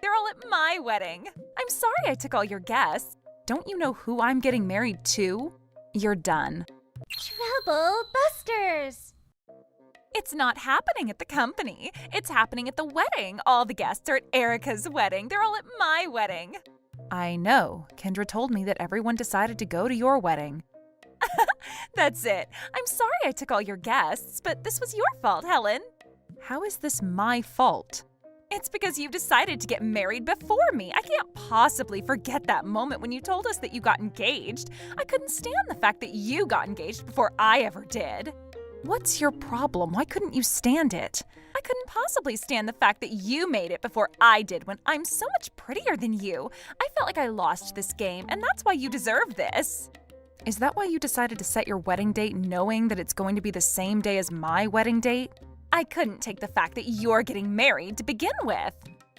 They're all at my wedding. I'm sorry I took all your guests. Don't you know who I'm getting married to? You're done. Trouble Busters! It's not happening at the company. It's happening at the wedding. All the guests are at Erica's wedding. They're all at my wedding. I know. Kendra told me that everyone decided to go to your wedding. That's it. I'm sorry I took all your guests, but this was your fault, Helen. How is this my fault? It's because you decided to get married before me. I can't possibly forget that moment when you told us that you got engaged. I couldn't stand the fact that you got engaged before I ever did. What's your problem? Why couldn't you stand it? I couldn't possibly stand the fact that you made it before I did when I'm so much prettier than you. I felt like I lost this game, and that's why you deserve this. Is that why you decided to set your wedding date knowing that it's going to be the same day as my wedding date? I couldn't take the fact that you're getting married to begin with.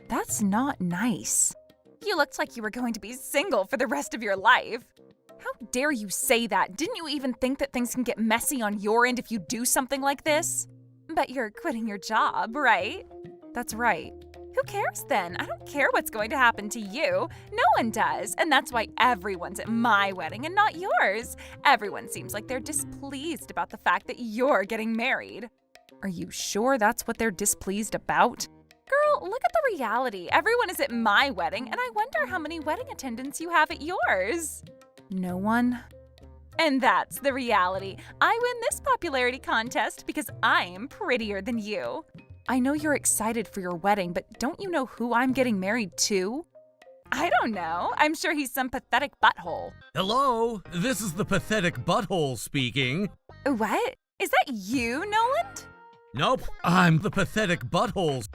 That's not nice. You looked like you were going to be single for the rest of your life. How dare you say that? Didn't you even think that things can get messy on your end if you do something like this? But you're quitting your job, right? That's right. Who cares then? I don't care what's going to happen to you. No one does. And that's why everyone's at my wedding and not yours. Everyone seems like they're displeased about the fact that you're getting married. Are you sure that's what they're displeased about? Girl, look at the reality. Everyone is at my wedding, and I wonder how many wedding attendants you have at yours. No one. And that's the reality. I win this popularity contest because I'm prettier than you. I know you're excited for your wedding, but don't you know who I'm getting married to? I don't know. I'm sure he's some pathetic butthole. Hello, this is the pathetic butthole speaking. What? Is that you, Noland? Nope, I'm the pathetic butthole.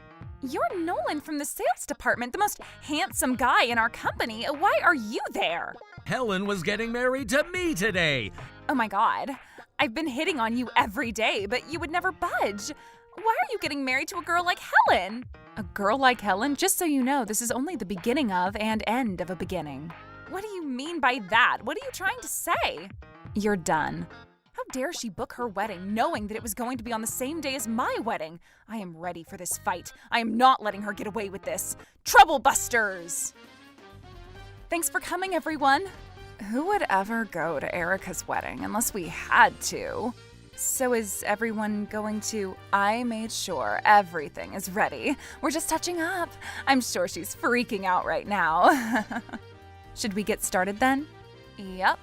You're Nolan from the sales department, the most handsome guy in our company. Why are you there? Helen was getting married to me today. Oh my God. I've been hitting on you every day, but you would never budge. Why are you getting married to a girl like Helen? A girl like Helen? Just so you know, this is only the beginning of and end of a beginning. What do you mean by that? What are you trying to say? You're done. How dare she book her wedding knowing that it was going to be on the same day as my wedding? I am ready for this fight. I am not letting her get away with this. Trouble Busters! Thanks for coming, everyone. Who would ever go to Erica's wedding unless we had to? So is everyone going to? I made sure everything is ready. We're just touching up. I'm sure she's freaking out right now. Should we get started then? Yep.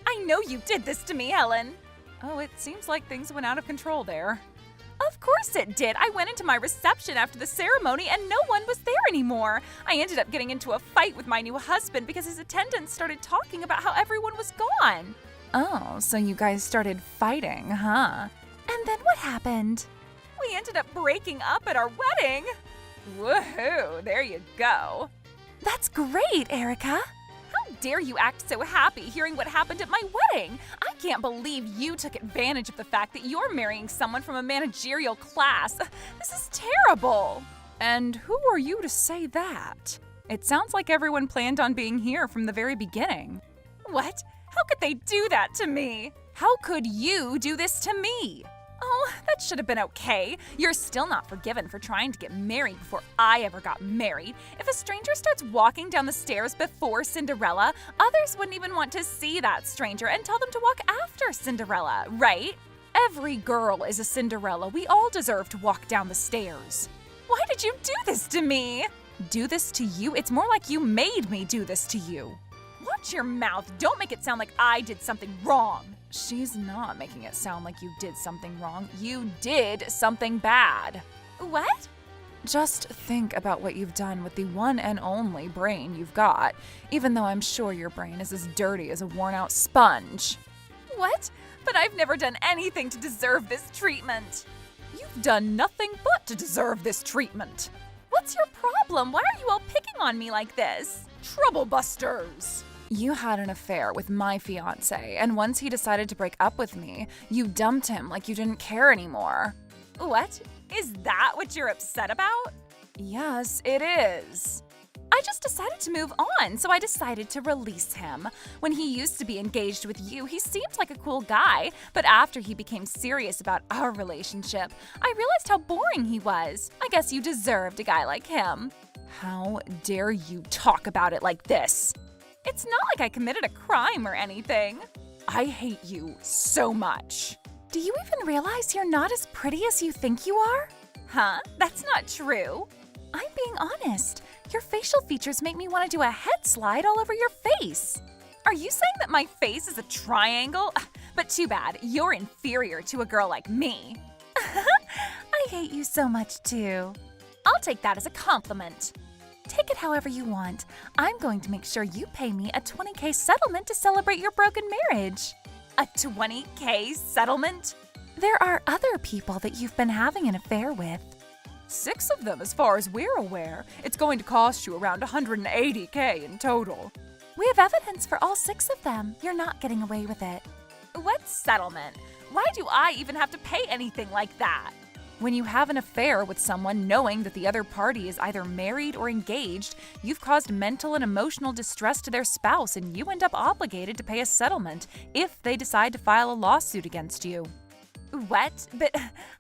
I know you did this to me, Helen. Oh, it seems like things went out of control there. Of course it did. I went into my reception after the ceremony and no one was there anymore. I ended up getting into a fight with my new husband because his attendants started talking about how everyone was gone. Oh, so you guys started fighting, huh? And then what happened? We ended up breaking up at our wedding. Woohoo, there you go. That's great, Erica. How dare you act so happy hearing what happened at my wedding? I can't believe you took advantage of the fact that you're marrying someone from a managerial class. This is terrible. And who are you to say that? It sounds like everyone planned on being here from the very beginning. What? How could they do that to me? How could you do this to me? Oh, that should have been okay. You're still not forgiven for trying to get married before I ever got married. If a stranger starts walking down the stairs before Cinderella, others wouldn't even want to see that stranger and tell them to walk after Cinderella, right? Every girl is a Cinderella. We all deserve to walk down the stairs. Why did you do this to me? Do this to you? It's more like you made me do this to you. Watch your mouth. Don't make it sound like I did something wrong. She's not making it sound like you did something wrong. You did something bad. What? Just think about what you've done with the one and only brain you've got, even though I'm sure your brain is as dirty as a worn-out sponge. What? But I've never done anything to deserve this treatment. You've done nothing but to deserve this treatment. What's your problem? Why are you all picking on me like this? Trouble Busters! You had an affair with my fiancé, and once he decided to break up with me, you dumped him like you didn't care anymore. What? Is that what you're upset about? Yes, it is. I just decided to move on, so I decided to release him. When he used to be engaged with you, he seemed like a cool guy, but after he became serious about our relationship, I realized how boring he was. I guess you deserved a guy like him. How dare you talk about it like this? It's not like I committed a crime or anything. I hate you so much. Do you even realize you're not as pretty as you think you are? Huh? That's not true. I'm being honest. Your facial features make me want to do a head slide all over your face. Are you saying that my face is a triangle? But too bad, you're inferior to a girl like me. I hate you so much too. I'll take that as a compliment. Take it however you want. I'm going to make sure you pay me a $20,000 settlement to celebrate your broken marriage. A $20,000 settlement? There are other people that you've been having an affair with. 6 of them as far as we're aware. It's going to cost you around $180,000 in total. We have evidence for all 6 of them. You're not getting away with it. What settlement? Why do I even have to pay anything like that? When you have an affair with someone knowing that the other party is either married or engaged, you've caused mental and emotional distress to their spouse and you end up obligated to pay a settlement if they decide to file a lawsuit against you. What? But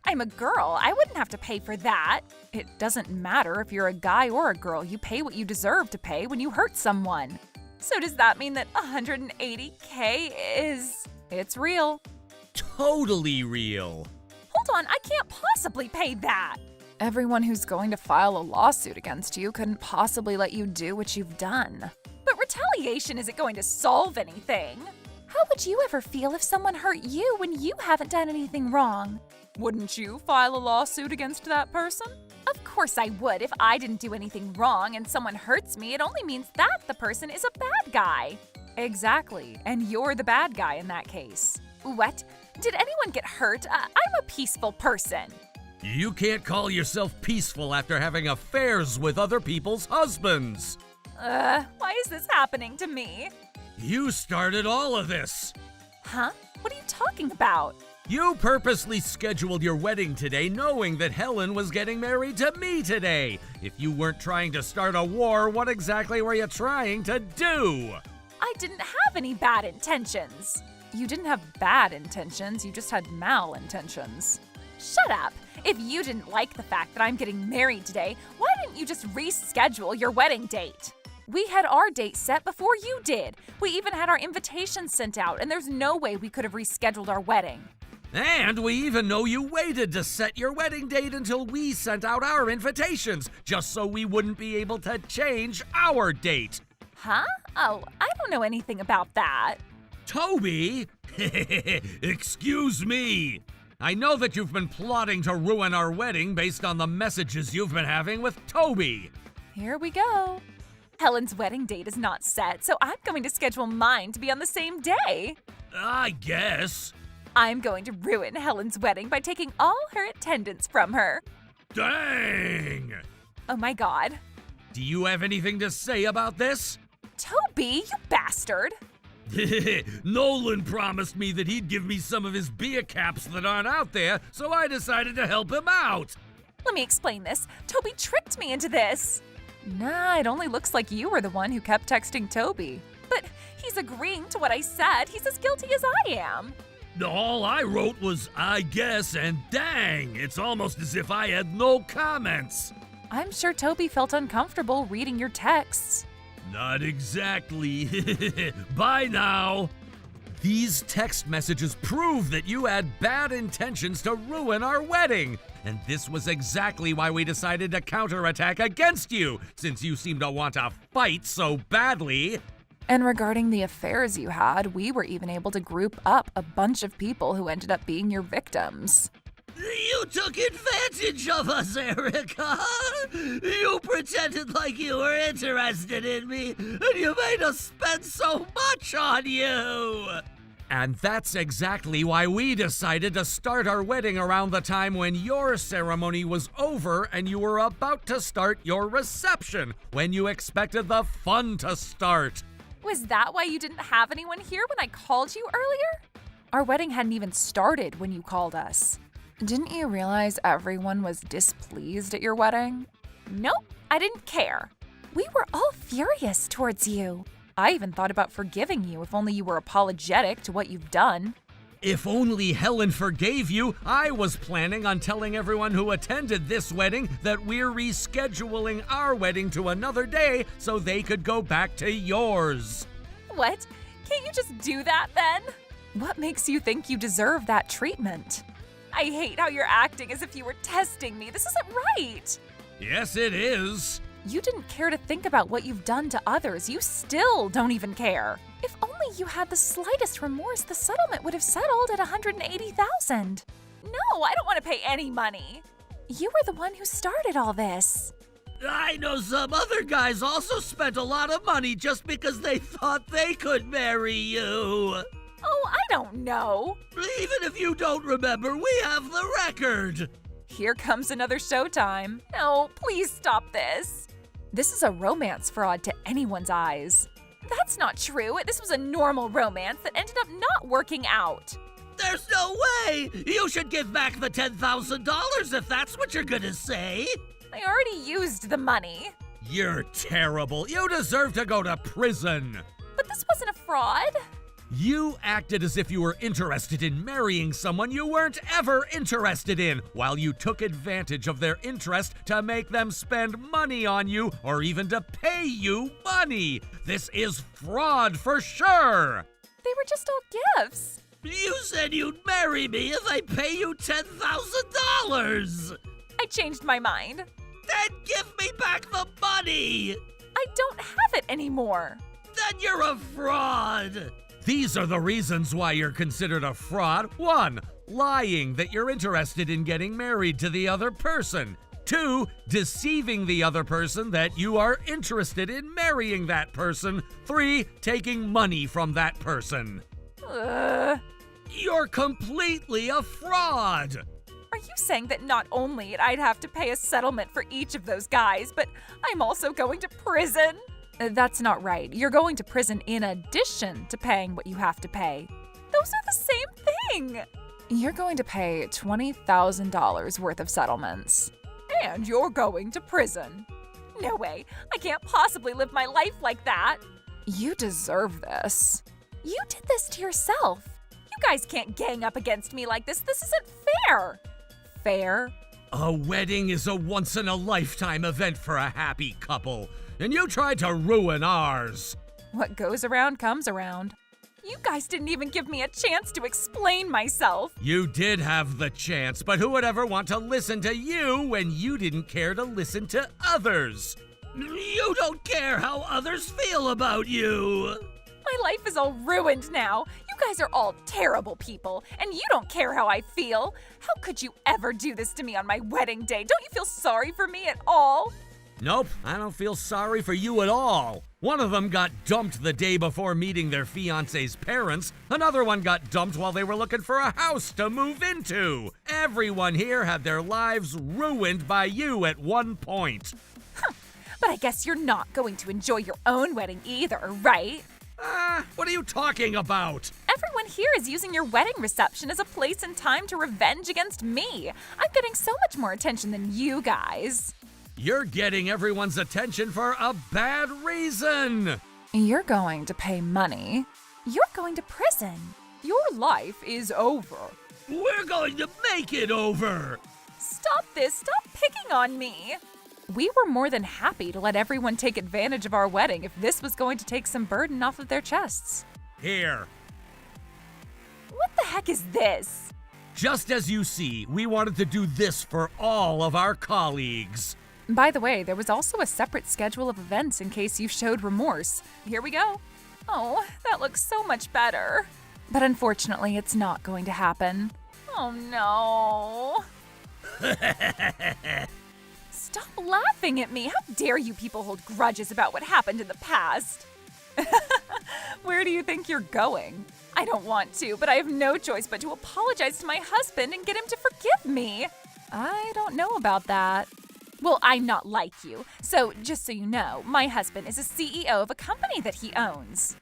I'm a girl. I wouldn't have to pay for that. It doesn't matter if you're a guy or a girl. You pay what you deserve to pay when you hurt someone. So does that mean that $180,000 is... It's real. Totally real. Hold on, I can't possibly pay that. Everyone who's going to file a lawsuit against you couldn't possibly let you do what you've done. But retaliation isn't going to solve anything. How would you ever feel if someone hurt you when you haven't done anything wrong? Wouldn't you file a lawsuit against that person? Of course I would. If I didn't do anything wrong and someone hurts me, it only means that the person is a bad guy. Exactly, and you're the bad guy in that case. What? Did anyone get hurt? I'm a peaceful person. You can't call yourself peaceful after having affairs with other people's husbands. Why is this happening to me? You started all of this. Huh? What are you talking about? You purposely scheduled your wedding today knowing that Helen was getting married to me today. If you weren't trying to start a war, what exactly were you trying to do? I didn't have any bad intentions. You didn't have bad intentions, you just had malintentions. Shut up! If you didn't like the fact that I'm getting married today, why didn't you just reschedule your wedding date? We had our date set before you did. We even had our invitations sent out, and there's no way we could have rescheduled our wedding. And we even know you waited to set your wedding date until we sent out our invitations, just so we wouldn't be able to change our date. Huh? Oh, I don't know anything about that. Toby? Excuse me. I know that you've been plotting to ruin our wedding based on the messages you've been having with Toby. Here we go. Helen's wedding date is not set, so I'm going to schedule mine to be on the same day. I guess. I'm going to ruin Helen's wedding by taking all her attendance from her. Dang! Oh my God. Do you have anything to say about this? Toby, you bastard. Nolan promised me that he'd give me some of his beer caps that aren't out there, so I decided to help him out. Let me explain this. Toby tricked me into this. Nah, it only looks like you were the one who kept texting Toby. But he's agreeing to what I said. He's as guilty as I am. All I wrote was, I guess, and dang, it's almost as if I had no comments. I'm sure Toby felt uncomfortable reading your texts. Not exactly. Bye now. These text messages prove that you had bad intentions to ruin our wedding. And this was exactly why we decided to counterattack against you, since you seem to want to fight so badly. And regarding the affairs you had, we were even able to group up a bunch of people who ended up being your victims. You took advantage of us, Erica! You pretended like you were interested in me, and you made us spend so much on you! And that's exactly why we decided to start our wedding around the time when your ceremony was over and you were about to start your reception, when you expected the fun to start. Was that why you didn't have anyone here when I called you earlier? Our wedding hadn't even started when you called us. Didn't you realize everyone was displeased at your wedding? Nope, I didn't care. We were all furious towards you. I even thought about forgiving you if only you were apologetic to what you've done. If only Helen forgave you, I was planning on telling everyone who attended this wedding that we're rescheduling our wedding to another day so they could go back to yours. What? Can't you just do that then? What makes you think you deserve that treatment? I hate how you're acting as if you were testing me. This isn't right. Yes, it is. You didn't care to think about what you've done to others. You still don't even care. If only you had the slightest remorse, the settlement would have settled at $180,000. No, I don't want to pay any money. You were the one who started all this. I know some other guys also spent a lot of money just because they thought they could marry you. Oh, I don't know. Even if you don't remember, we have the record. Here comes another showtime. No, please stop this. This is a romance fraud to anyone's eyes. That's not true. This was a normal romance that ended up not working out. There's no way! You should give back the $10,000 if that's what you're gonna say. I already used the money. You're terrible. You deserve to go to prison. But this wasn't a fraud. You acted as if you were interested in marrying someone you weren't ever interested in, while you took advantage of their interest to make them spend money on you or even to pay you money. This is fraud for sure. They were just all gifts. You said you'd marry me if I pay you $10,000. I changed my mind. Then give me back the money. I don't have it anymore. Then you're a fraud. These are the reasons why you're considered a fraud. 1. Lying that you're interested in getting married to the other person. 2. Deceiving the other person that you are interested in marrying that person. 3. Taking money from that person. You're completely a fraud. Are you saying that not only I'd have to pay a settlement for each of those guys, but I'm also going to prison? That's not right. You're going to prison in addition to paying what you have to pay. Those are the same thing. You're going to pay $20,000 worth of settlements. And you're going to prison. No way. I can't possibly live my life like that. You deserve this. You did this to yourself. You guys can't gang up against me like this. This isn't fair. Fair? A wedding is a once-in-a-lifetime event for a happy couple, and you tried to ruin ours. What goes around comes around. You guys didn't even give me a chance to explain myself. You did have the chance, but who would ever want to listen to you when you didn't care to listen to others? You don't care how others feel about you. My life is all ruined now. You guys are all terrible people, and you don't care how I feel. How could you ever do this to me on my wedding day? Don't you feel sorry for me at all? Nope, I don't feel sorry for you at all. One of them got dumped the day before meeting their fiancé's parents. Another one got dumped while they were looking for a house to move into. Everyone here had their lives ruined by you at one point. But I guess you're not going to enjoy your own wedding either, right? What are you talking about? Everyone here is using your wedding reception as a place and time to revenge against me. I'm getting so much more attention than you guys. You're getting everyone's attention for a bad reason. You're going to pay money. You're going to prison. Your life is over. We're going to make it over. Stop this. Stop picking on me. We were more than happy to let everyone take advantage of our wedding if this was going to take some burden off of their chests. Here. What the heck is this? Just as you see, we wanted to do this for all of our colleagues. By the way, there was also a separate schedule of events in case you showed remorse. Here we go. Oh, that looks so much better. But unfortunately, it's not going to happen. Oh no. Stop laughing at me. How dare you people hold grudges about what happened in the past? Where do you think you're going? I don't want to, but I have no choice but to apologize to my husband and get him to forgive me. I don't know about that. Well, I'm not like you. So, just so you know, my husband is a CEO of a company that he owns.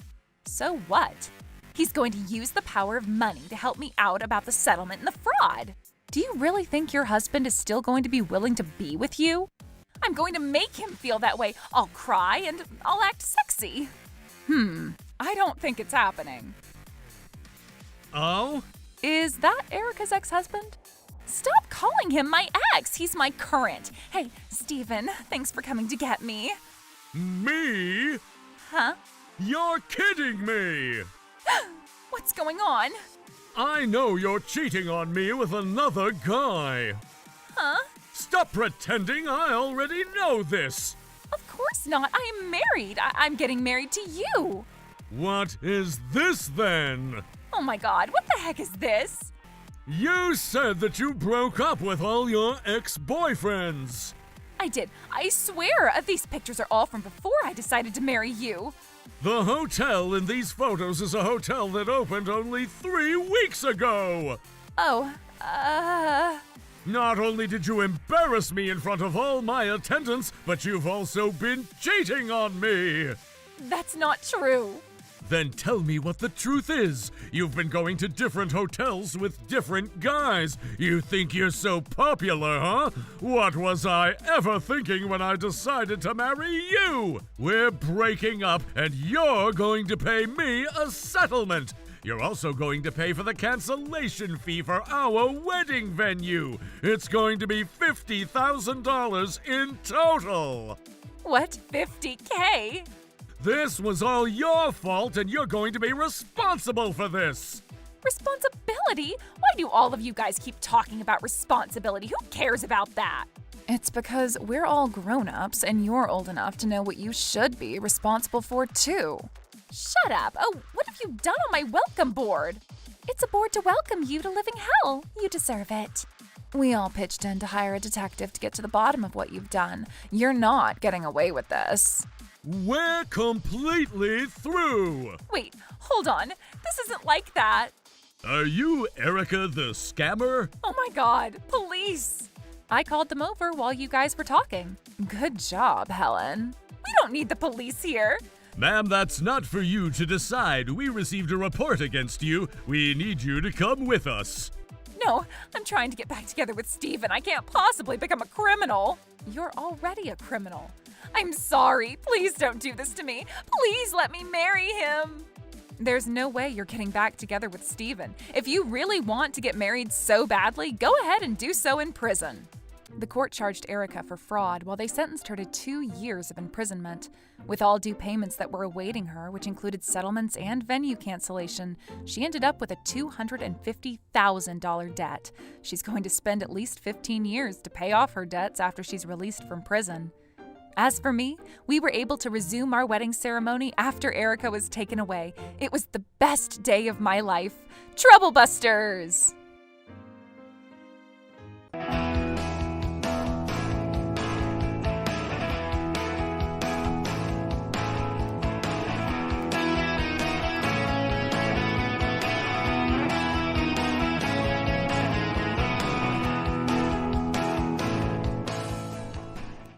So what? He's going to use the power of money to help me out about the settlement and the fraud. Do you really think your husband is still going to be willing to be with you? I'm going to make him feel that way. I'll cry and I'll act sexy. I don't think it's happening. Oh? Is that Erica's ex-husband? Stop calling him my ex. He's my current. Hey, Steven, thanks for coming to get me. Me? Huh? You're kidding me! What's going on? I know you're cheating on me with another guy. Huh? Stop pretending I already know this. Of course not. I am married. I'm getting married to you. What is this then? Oh my God, what the heck is this? You said that you broke up with all your ex-boyfriends. I did. I swear, these pictures are all from before I decided to marry you. The hotel in these photos is a hotel that opened only 3 weeks ago. Oh, Not only did you embarrass me in front of all my attendants, but you've also been cheating on me. that's not true. Then tell me what the truth is. You've been going to different hotels with different guys. You think you're so popular, huh? What was I ever thinking when I decided to marry you? We're breaking up, and you're going to pay me a settlement. You're also going to pay for the cancellation fee for our wedding venue. It's going to be $50,000 in total. What, 50K? This was all your fault, and you're going to be responsible for this. Responsibility? Why do all of you guys keep talking about responsibility? Who cares about that? It's because we're all grown-ups and you're old enough to know what you should be responsible for too. Shut up. Oh, what have you done on my welcome board? It's a board to welcome you to living hell. You deserve it. We all pitched in to hire a detective to get to the bottom of what you've done. You're not getting away with this. We're completely through. Wait, hold on. This isn't like that. Are you Erica the scammer? Oh my God, police! I called them over while you guys were talking. Good job, Helen. We don't need the police here. Ma'am, that's not for you to decide. We received a report against you. We need you to come with us. No, I'm trying to get back together with Steven. I can't possibly become a criminal. You're already a criminal. I'm sorry. Please don't do this to me. Please let me marry him. There's no way you're getting back together with Steven. If you really want to get married so badly, go ahead and do so in prison. The court charged Erica for fraud while they sentenced her to 2 years of imprisonment. With all due payments that were awaiting her, which included settlements and venue cancellation, she ended up with a $250,000 debt. She's going to spend at least 15 years to pay off her debts after she's released from prison. As for me, we were able to resume our wedding ceremony after Erica was taken away. It was the best day of my life. Trouble Busters!